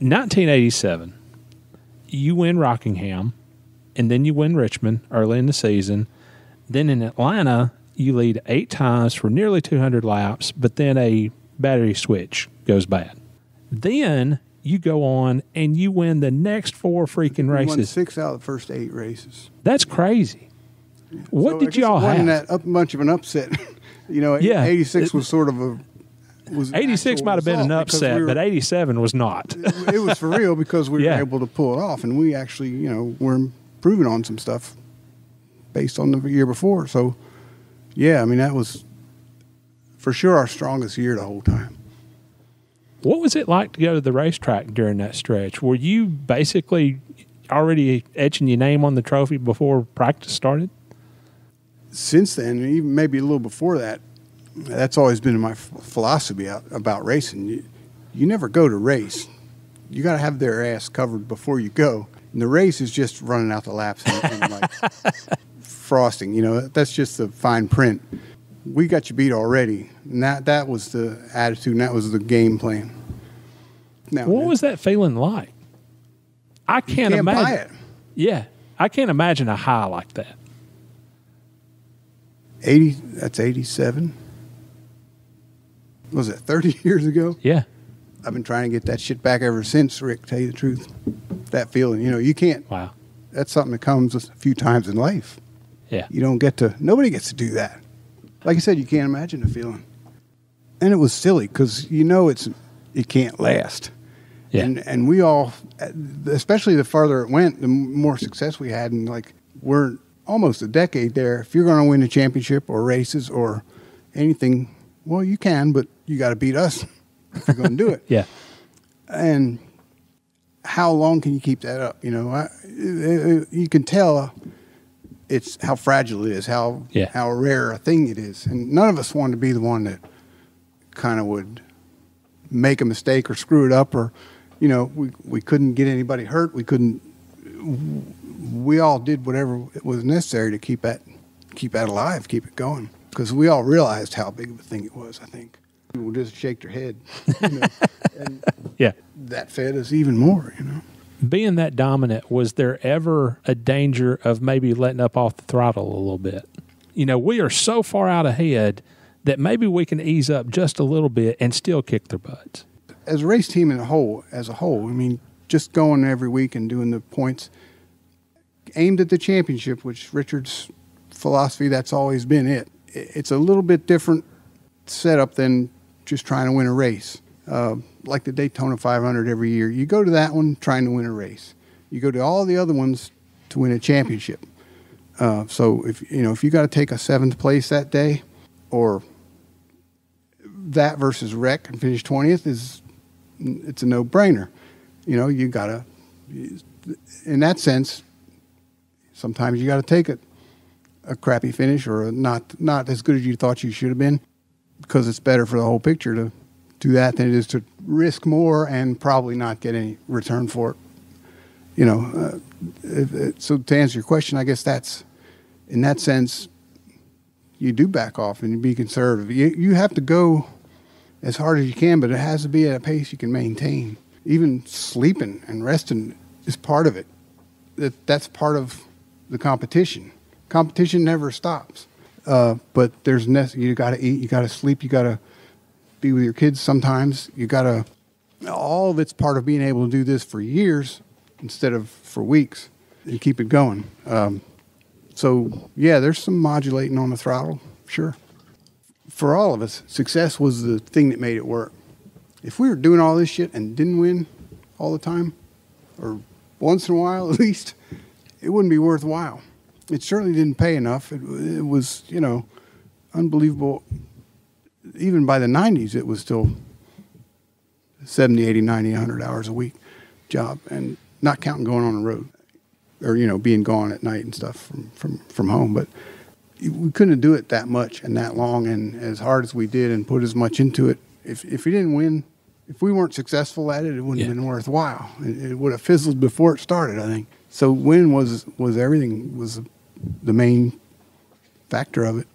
1987, you win Rockingham, and then you win Richmond early in the season. Then in Atlanta, you lead 8 times for nearly 200 laps, but then a battery switch goes bad. Then you go on and you win the next 4 freaking races. Won 6 out of the first 8 races. That's crazy. What did y'all have? Wasn't that much of an upset? 86 was sort of a... 86 might have been an upset, but 87 was not. It was for real because we were able to pull it off, and we actually, were improving on some stuff based on the year before. So, that was for sure our strongest year the whole time. What was it like to go to the racetrack during that stretch? Were you basically already etching your name on the trophy before practice started? Since then, even maybe a little before that, that's always been my philosophy about racing. You never go to race. You got to have their ass covered before you go. And the race is just running out the laps and like frosting. That's just the fine print. We got you beat already. And that was the attitude, and that was the game plan. Now, what was that feeling like? I can't imagine. Buy it. Yeah, I can't imagine a high like that. That's 87. Was it 30 years ago? Yeah. I've been trying to get that shit back ever since, Rick, to tell you the truth. That feeling, you can't. Wow. That's something that comes a few times in life. Yeah. Nobody gets to do that. Like I said, you can't imagine the feeling. And it was silly because it can't last. Yeah. And we all, especially the farther it went, the more success we had. And we're almost a decade there. If you're going to win a championship or races or anything, well, you can, but you got to beat us if you're going to do it. Yeah. And how long can you keep that up? You can tell it's how fragile it is, how rare a thing it is. And none of us wanted to be the one that kind of would make a mistake or screw it up, or, we couldn't get anybody hurt. We all did whatever was necessary to keep that alive, keep it going. Because we all realized how big of a thing it was, I think. People just shake their head. And that fed us even more, Being that dominant, was there ever a danger of maybe letting up off the throttle a little bit? We are so far out ahead that maybe we can ease up just a little bit and still kick their butts. As a race team as a whole, just going every week and doing the points aimed at the championship, which Richard's philosophy, that's always been it. It's a little bit different setup than just trying to win a race. Like the Daytona 500 every year. You go to that one trying to win a race. You go to all the other ones to win a championship. So if you got to take a 7th place that day, or that versus wreck and finish 20th, it's a no-brainer. You got to, in that sense, sometimes you got to take a crappy finish or not as good as you thought you should have been, because it's better for the whole picture to do that than it is to risk more and probably not get any return for it. So to answer your question, I guess that's, in that sense, you do back off and you be conservative. You have to go as hard as you can, but it has to be at a pace you can maintain. Even sleeping and resting is part of it. That's part of the competition. Competition never stops. But you got to eat, you got to sleep, you got to be with your kids sometimes. All of it's part of being able to do this for years instead of for weeks and keep it going. So, there's some modulating on the throttle, sure. For all of us, success was the thing that made it work. If we were doing all this shit and didn't win all the time, or once in a while at least, it wouldn't be worthwhile. It certainly didn't pay enough. It was, unbelievable. Even by the 90s, it was still 70, 80, 90, 100 hours a week job, and not counting going on the road or, being gone at night and stuff from home. But we couldn't do it that much and that long and as hard as we did and put as much into it. If we didn't win, if we weren't successful at it, it wouldn't have been worthwhile. It would have fizzled before it started, I think. So win was everything, was the main factor of it.